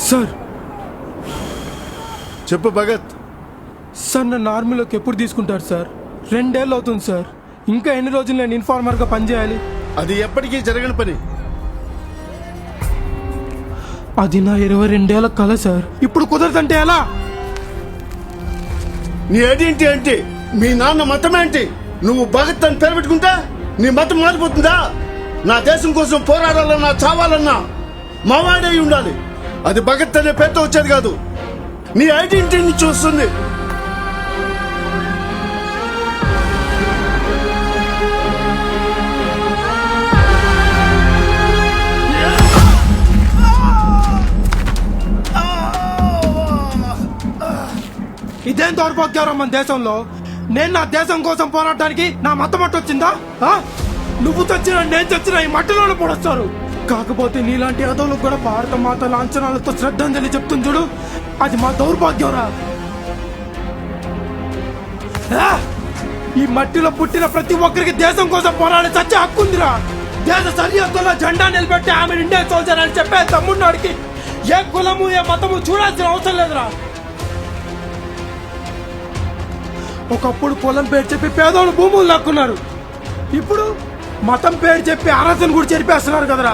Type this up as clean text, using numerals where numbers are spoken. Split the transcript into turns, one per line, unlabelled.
Sir
చెప్పు Bhagat.
Sir నన్ను ఆర్మీలోకి ఎప్పుడు తీసుకుంటారు సార్? 2 ఏళ్ళు అవుతుంది సార్. ఇంకా ఎన్ని రోజులు నేను ఇన్ఫార్మర్గా పనిచేయాలి?
అది ఎప్పటికీ జరగని పని.
అది నా 22 ఏళ్ళ కల సార్. ఇప్పుడు కుదరదంటే ఎలా?
నీ ఐడెంటిటీ ఏంటి? మీ నాన్న మతం ఏంటి? నువ్వు భగత్ అని పేరు పెట్టుకుంటే నీ మతం మారిపోతుందా? నా దేశం కోసం పోరాడాలన్నా చావాలన్నా మావాడై ఉండాలి. అది భగత్ అనే పేరుతో వచ్చేది కాదు, నీ ఐడెంటిటీ నుంచి వస్తుంది.
ఇదేం దౌర్భాగ్యం మన దేశంలో? నేను నా దేశం కోసం పోరాడటానికి నా మతం మట్టు వచ్చిందా? నువ్వు చచ్చినా నేను చచ్చినా ఈ మట్టిలోనే పొడొస్తారు. కాకపోతే నీలాంటి యాదవులకు కూడా భారత మాత లాంఛనాలతో శ్రద్ధాంజలి చెప్తుంది చూడు, అది మా దౌర్భాగ్యంరా. ఈ మట్టిలో పుట్టిన ప్రతి ఒక్కరికి దేశం కోసం పోరాడే చచ్చే హక్కుందిరా. దేశ సరిహద్దుల్లో జెండా నిలబెట్టి ఆమె ఇండియన్ సోల్జర్ అని చెప్పే తమ్ముడికి ఏ కులము ఏ మతము చూడాల్సిన అవసరం లేదురా. ఒకప్పుడు పొలం పేరు చెప్పి పేదోళ్ళు భూములు లాక్కున్నారు, ఇప్పుడు మతం పేరు చెప్పి అరసను కూడా చెరిపేస్తున్నారు కదరా.